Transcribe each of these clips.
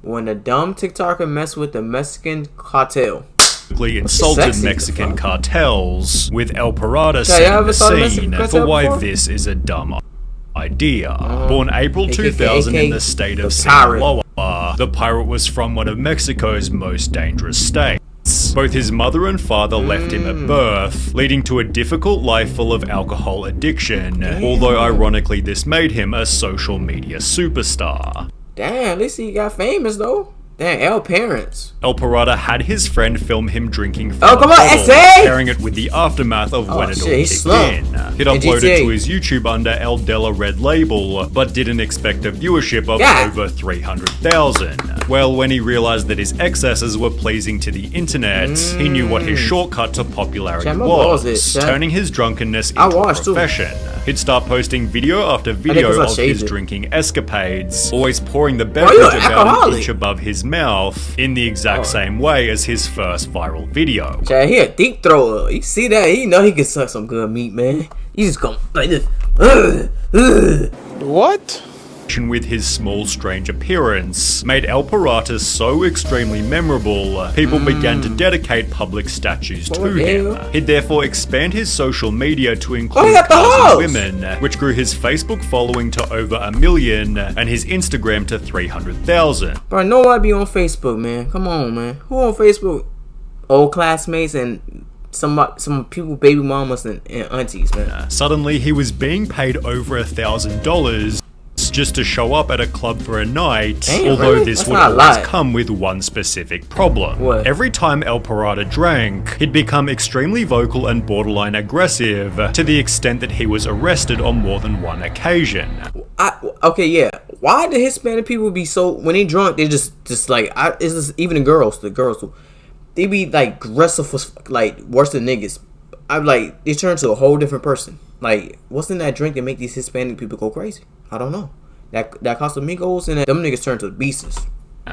when a dumb TikToker messed with the Mexican cartel. Insulted Mexican cartels, with El Parada setting the scene for why this is a dumb idea. Born April 2000 in the state of Sinaloa, the pirate was from one of Mexico's most dangerous states. Both his mother and father left him at birth, leading to a difficult life full of alcohol addiction, although ironically this made him a social media superstar. Damn, at least he got famous though. Damn, El parents. El Parada had his friend film him drinking from a bottle, pairing it with the aftermath of when it all kicked in. He'd uploaded to his YouTube under El Della Red Label, but didn't expect a viewership of over 300,000. Well, when he realized that his excesses were pleasing to the internet, he knew what his shortcut to popularity was, turning his drunkenness into a profession. He'd start posting video after video of his drinking escapades, always pouring the beverage about an inch above his mouth in the exact same way as his first viral video. Chad, he a deep thrower. You see that? He know he can suck some good meat, man. He just go like this. What? With his small, strange appearance made El Parada so extremely memorable, people began to dedicate public statues to him. He'd therefore expand his social media to include cars and women, which grew his Facebook following to over 1 million and his Instagram to 300,000. Bro, nobody be on Facebook, man. Come on, man. Who on Facebook? Old classmates and some people, baby mamas and aunties, man. Suddenly, he was being paid over $1,000 just to show up at a club for a night, although this would always come with one specific problem. What? Every time El Parada drank, he'd become extremely vocal and borderline aggressive, to the extent that he was arrested on more than one occasion. Okay, yeah. Why do Hispanic people be so, when they drunk, they just like, it's just, even the girls they be like aggressive, like worse than niggas. I'm like, they turn to a whole different person. Like, what's in that drink that make these Hispanic people go crazy? I don't know. That Casamigos and them niggas turn to beasts.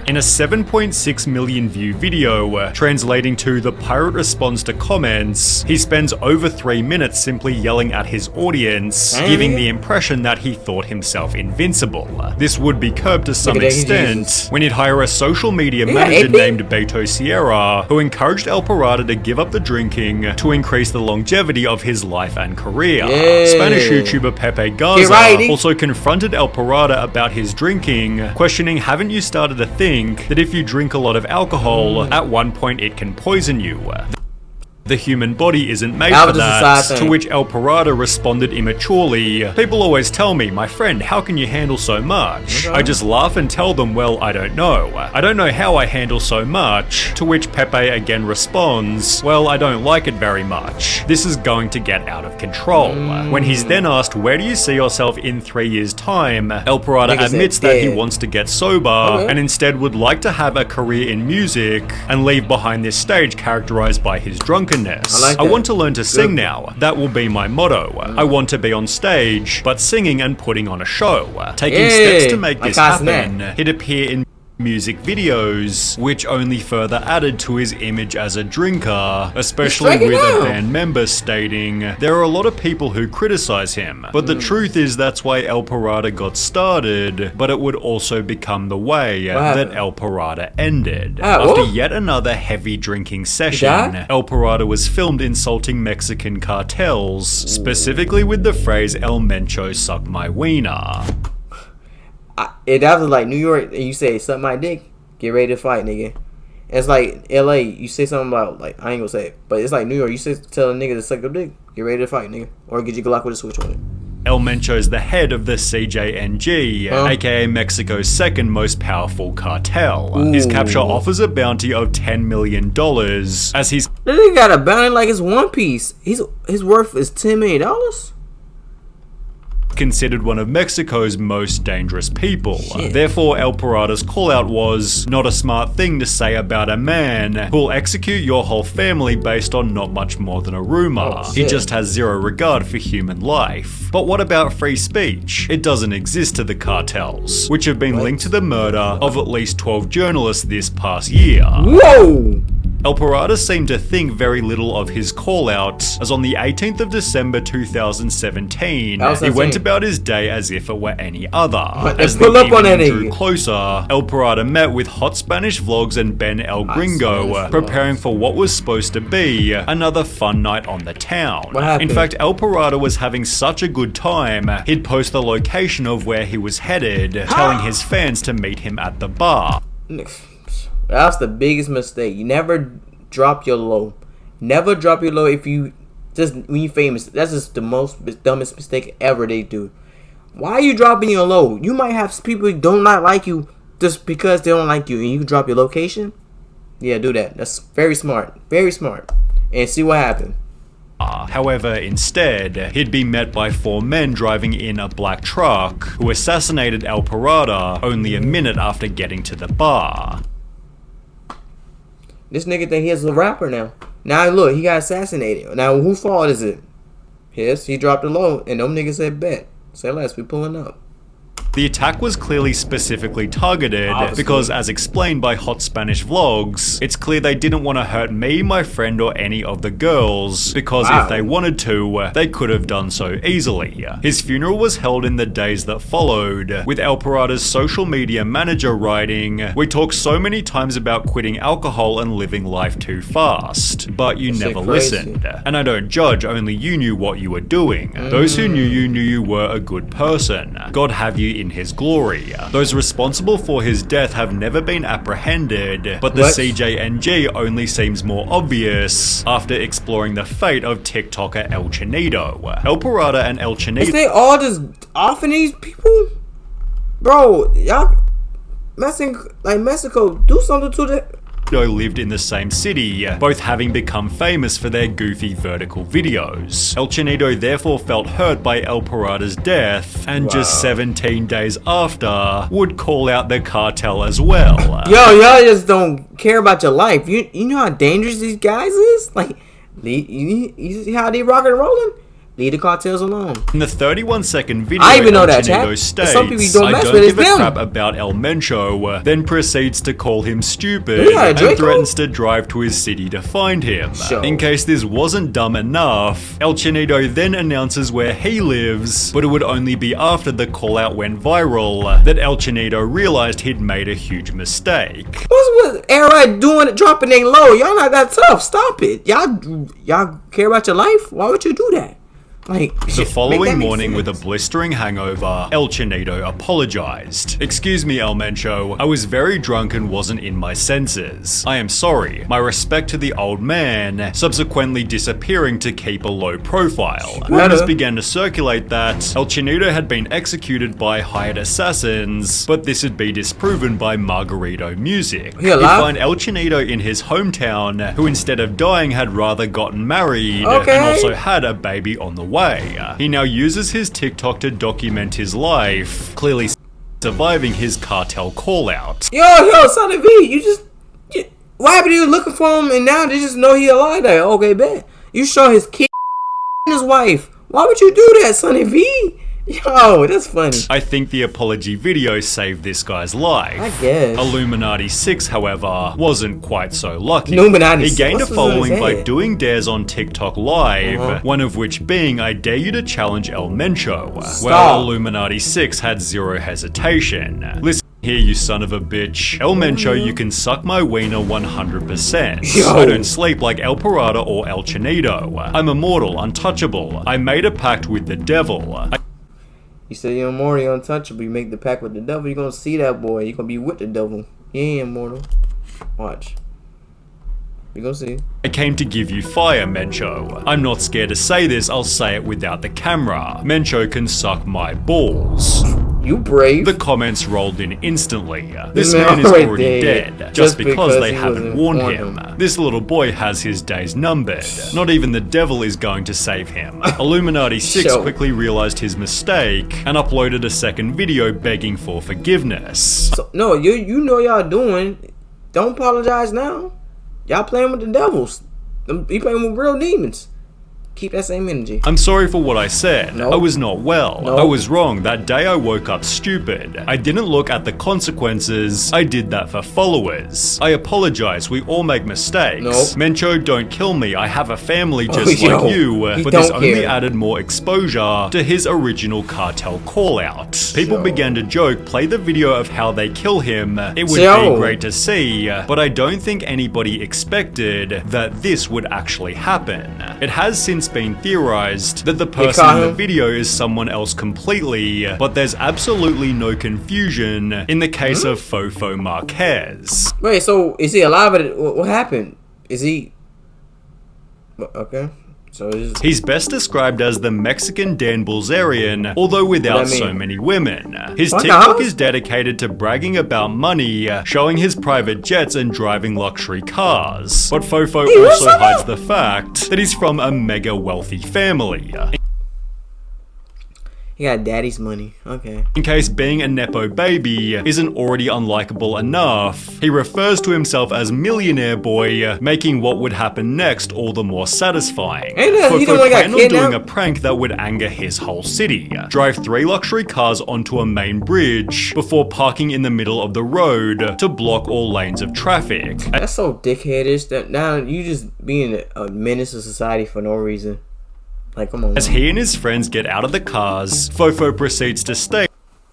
In a 7.6 million view video, translating to The Pirate Responds to Comments, he spends over 3 minutes simply yelling at his audience, giving the impression that he thought himself invincible. This would be curbed to some extent when he'd hire a social media manager named Beto Sierra, who encouraged El Parada to give up the drinking to increase the longevity of his life and career. Spanish YouTuber Pepe Garza also confronted El Parada about his drinking, questioning, haven't you started to think that if you drink a lot of alcohol, at one point it can poison you? The human body isn't made for that, to which El Parada responded immaturely, people always tell me, my friend, how can you handle so much? I just laugh and tell them, well, I don't know. I don't know how I handle so much, to which Pepe again responds, well, I don't like it very much. This is going to get out of control. When he's then asked, where do you see yourself in 3 years' time? El Parada admits that he wants to get sober, and instead would like to have a career in music, and leave behind this stage characterized by his drunkenness. I want to learn to sing now. That will be my motto. I want to be on stage, but singing and putting on a show. Taking steps to make this happen, he'd appear in music videos, which only further added to his image as a drinker, especially with a band member stating, there are a lot of people who criticize him, but the truth is that's why El Parada got started, but it would also become the way that El Parada ended. After yet another heavy drinking session, El Parada was filmed insulting Mexican cartels, specifically with the phrase El Mencho suck my wiener. That was like New York, and you say suck my dick, get ready to fight, nigga. It's like LA, you say something about, like, I ain't gonna say it, but it's like New York, you say tell a nigga to suck your dick, get ready to fight, nigga, or get your Glock with a switch on it. El Mencho's the head of the CJNG, aka Mexico's second most powerful cartel. His capture offers a bounty of $10 million, as he's that nigga got a bounty like it's One Piece. His worth is $10 million. Considered one of Mexico's most dangerous people. Therefore, El Parada's callout was not a smart thing to say about a man who'll execute your whole family based on not much more than a rumor. He just has zero regard for human life. But what about free speech? It doesn't exist to the cartels, which have been linked to the murder of at least 12 journalists this past year. Whoa! El Parada seemed to think very little of his call-out, as on the 18th of December 2017, he went about his day as if it were any other. As the evening drew closer, El Parada met with Hot Spanish Vlogs and Ben El Gringo, preparing for what was supposed to be another fun night on the town. In fact, El Parada was having such a good time, he'd post the location of where he was headed, telling his fans to meet him at the bar. That's the biggest mistake. You never drop your low. Never drop your low if you just when you're famous. That's just the dumbest mistake ever they do. Why are you dropping your low? You might have people who do not like you just because they don't like you, and you drop your location. Yeah, do that. That's very smart. Very smart. And see what happens. However, instead, he'd be met by 4 men driving in a black truck who assassinated El Parada only a minute after getting to the bar. This nigga think he's a rapper now. Now look, he got assassinated. Now whose fault is it? His. He dropped the low, and them niggas said bet. Say less, we pulling up. The attack was clearly specifically targeted because, as explained by Hot Spanish Vlogs, it's clear they didn't want to hurt me, my friend, or any of the girls, because if they wanted to, they could have done so easily. His funeral was held in the days that followed, with El Parada's social media manager writing, "We talk so many times about quitting alcohol and living life too fast, but you never listened. And I don't judge, only you knew what you were doing. Those who knew you were a good person. God have you in his glory. Those responsible for his death have never been apprehended, but the CJNG only seems more obvious after exploring the fate of TikToker El Chinito." El Parada and El Chinito... Is they all just offing these people? Bro, y'all... Mexico, do something to that... lived in the same city, both having become famous for their goofy vertical videos. El Chinito therefore felt hurt by El Parada's death, and just 17 days after, would call out the cartel as well. Yo, y'all just don't care about your life. You know how dangerous these guys is? Like, you see how they rockin' and rolling? Leave the cartels alone. In the 31-second video, I even know that, Chinito states, some people don't mess "I with don't give a them. crap about El Mencho," then proceeds to call him stupid and threatens to drive to his city to find him. In case this wasn't dumb enough, El Chinito then announces where he lives, but it would only be after the call-out went viral that El Chinito realized he'd made a huge mistake. What's everybody doing, dropping they low? Y'all not that tough. Stop it. Y'all care about your life? Why would you do that? The following morning, with a blistering hangover, El Chinito apologized. "Excuse me, El Mencho, I was very drunk and wasn't in my senses. I am sorry. My respect to the old man," subsequently disappearing to keep a low profile. Rumors began to circulate that El Chinito had been executed by hired assassins, but this would be disproven by Margarito Music. You'd find El Chinito in his hometown, who instead of dying had rather gotten married, and also had a baby on the way. He now uses his TikTok to document his life, clearly surviving his cartel call-out. Yo, Sonny V, why happened you looking for him and now they just know he alive there? Okay, bet. You show his kid and his wife. Why would you do that, Sonny V? Yo, that's funny. I think the apology video saved this guy's life. I guess. Illuminati 6, however, wasn't quite so lucky. Illuminati 6. He gained a following by doing dares on TikTok Live, one of which being "I dare you to challenge El Mencho," while Illuminati 6 had zero hesitation. "Listen here, you son of a bitch. El Mencho, you can suck my wiener 100%. I don't sleep like El Parada or El Chinito. I'm immortal, untouchable. I made a pact with the devil." You said you're immortal, you're untouchable. You make the pact with the devil, you're gonna see that boy. You're gonna be with the devil. He ain't immortal. Watch. You gonna see. "I came to give you fire, Mencho. I'm not scared to say this, I'll say it without the camera. Mencho can suck my balls." You brave. The comments rolled in instantly. "This man is already dead, just because they haven't warned him. This little boy has his days numbered. Not even the devil is going to save him." Illuminati 6 quickly realized his mistake and uploaded a second video begging for forgiveness. No, you know y'all doing. Don't apologize now. Y'all playing with the devils. You playing with real demons. keep that same energy. I'm sorry for what I said. Nope. I was not well. Nope. I was wrong. That day I woke up stupid. I didn't look at the consequences. I did that for followers. I apologize. We all make mistakes. Nope. Mencho, don't kill me. I have a family just yo, like you. he But this don't only care. added more exposure to his original cartel call-out. People Yo. began to joke, play the video of how they kill him. It would Yo. be great to see, but I don't think anybody expected that this would actually happen. It has since been theorized that the person caught in the him? video is someone else completely, but there's absolutely no confusion in the case of Fofo Marquez. Wait, so is he alive? What happened? Is he? Okay. So it's He's best described as the Mexican Dan Bilzerian, although without What that so mean? many women. His What the TikTok hell? is dedicated to bragging about money, showing his private jets and driving luxury cars. But Fofo Hey, what's also up? hides the fact that he's from a mega wealthy family. he got daddy's money. Okay. In case being a Nepo baby isn't already unlikable enough, he refers to himself as Millionaire Boy, making what would happen next all the more satisfying. Ain't that- he the Fofo one got planned on doing kidnapped? a prank that would anger his whole city. Drive 3 luxury cars onto a main bridge before parking in the middle of the road to block all lanes of traffic. That's so dickheadish. That now you just being a menace to society for no reason. Like, come on. As he and his friends get out of the cars, Fofo proceeds to state,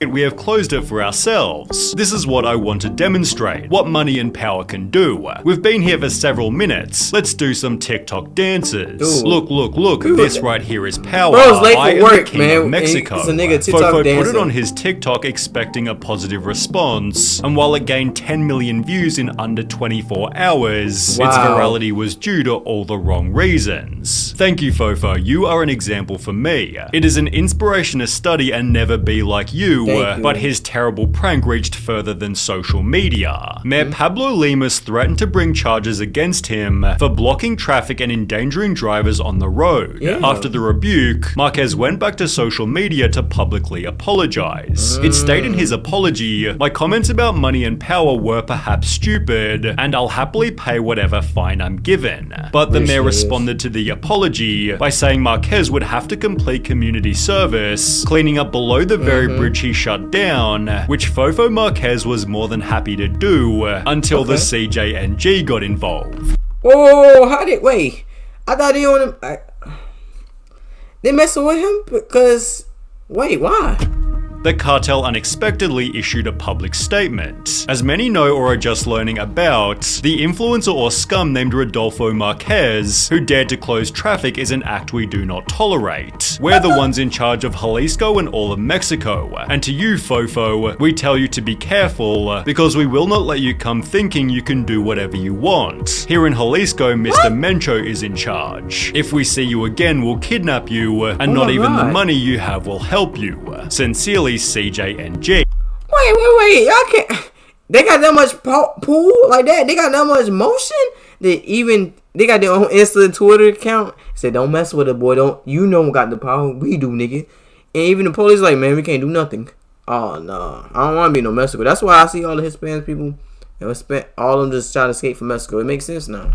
"We have closed it for ourselves. This is what I want to demonstrate, what money and power can do. We've been here for several minutes. Let's do some TikTok dances. Dude. Look, this right here is power. Bro's late for I am work, the king man. of Mexico." It's a nigga TikTok Fofo put it dancing. on his TikTok expecting a positive response, and while it gained 10 million views in under 24 hours, its Wow. virality was due to all the wrong reasons. Thank you, Fofo. You are an example for me. It is an inspiration to study and never be like you. Thank you. But his terrible prank reached further than social media. Mayor Pablo Lemus threatened to bring charges against him for blocking traffic and endangering drivers on the road. Yeah. After the rebuke, Marquez went back to social media to publicly apologize. It stated in his apology, "My comments about money and power were perhaps stupid, and I'll happily pay whatever fine I'm given." But the mayor Appreciate it. responded to the apology by saying Marquez would have to complete community service, cleaning up below the very bridge he shut down, which Fofo Marquez was more than happy to do until the CJNG got involved. Whoa, how did wait? I thought they on him. They messing with him because wait, why? The cartel unexpectedly issued a public statement. As many know or are just learning about, the influencer or scum named Rodolfo Marquez, who dared to close traffic, is an act we do not tolerate. We're the ones in charge of Jalisco and all of Mexico, and to you, Fofo, we tell you to be careful, because we will not let you come thinking you can do whatever you want. Here in Jalisco, Mr. Mencho is in charge. If we see you again, we'll kidnap you, and not my even the God. money you have will help you. Sincerely, CJNG. Wait, y'all can't. They got that much pool like that. They got that much motion. They got their own Insta Twitter account. Say don't mess with it, boy. Don't got the power. We do, nigga. And even the police like, man, we can't do nothing. Oh no, I don't want to be no Mexico. That's why I see all the Hispanic people. And all of them just try to escape from Mexico. It makes sense now.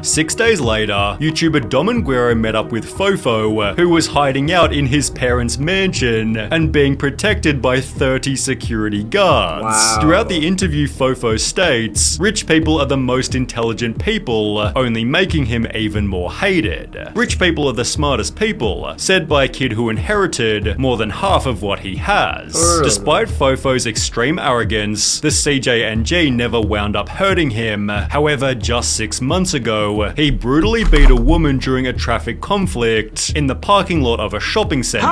6 days later, YouTuber Dominguero met up with Fofo, who was hiding out in his parents' mansion and being protected by 30 security guards. Wow. Throughout the interview, Fofo states, "Rich people are the most intelligent people, only making him even more hated. Rich people are the smartest people," said by a kid who inherited more than half of what he has. Really? Despite Fofo's extreme arrogance, the CJNG never wound up hurting him. However, just 6 months ago, he brutally beat a woman during a traffic conflict in the parking lot of a shopping center.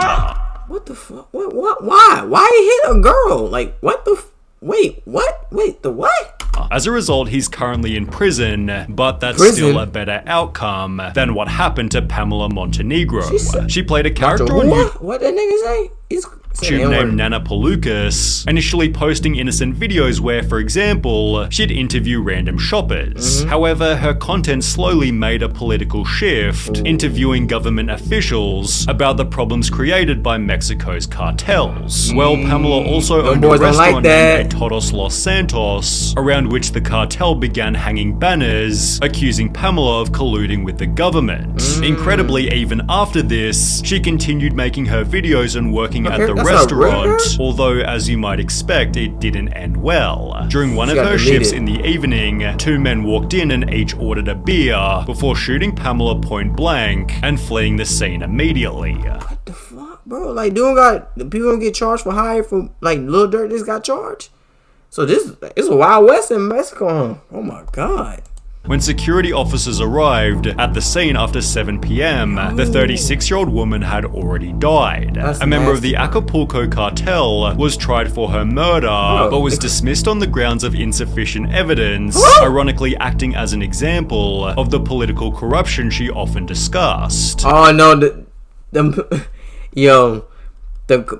What the fuck? What? Why? Why he hit a girl? Like what the? Wait, what? Wait, the what? As a result, he's currently in prison, but that's Prison? still a better outcome than what happened to Pamela Montenegro. She said- She played a character on YouTube. What that nigga say? prostitute named Nana Palukas, initially posting innocent videos where, for example, she'd interview random shoppers. However, her content slowly made a political shift, interviewing government officials about the problems created by Mexico's cartels. Well, Pamela also owned a restaurant named Todos Los Santos, around which the cartel began hanging banners, accusing Pamela of colluding with the government. Incredibly, even after this, she continued making her videos and working at the restaurant, although, as you might expect, it didn't end well. During one of her shifts in the evening, two men walked in and each ordered a beer, before shooting Pamela point blank and fleeing the scene immediately. What the fuck, bro? Like, people don't get charged for hire for, like, Lil Durk just got charged? So it's a Wild West in Mexico, huh? Oh my god. When security officers arrived at the scene after 7 p.m., the 36-year-old woman had already died. A member of the Acapulco cartel was tried for her murder, but was dismissed on the grounds of insufficient evidence, ironically acting as an example of the political corruption she often discussed. Oh no, the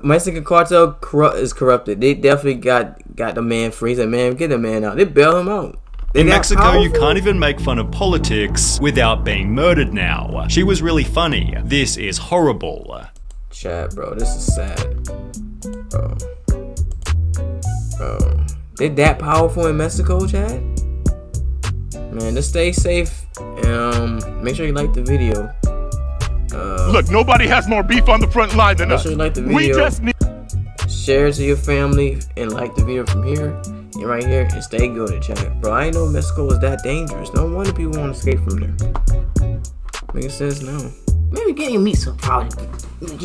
Mexican cartel is corrupted. They definitely got the man free. He said, man, get the man out. They bail him out. In Mexico, you can't even make fun of politics without being murdered now. She was really funny. This is horrible. Chad, bro, this is sad. Bro. They that powerful in Mexico, Chad? Man, just stay safe. Make sure you like the video. Look, nobody has more beef on the front line than us. Make sure you like the video. We just need... Share it to your family and like the video from here. And right here, and stay good, Chad. Bro, I didn't know Mexico was that dangerous. No wonder people want to escape from there. Makes sense now. Maybe getting meat some probably. But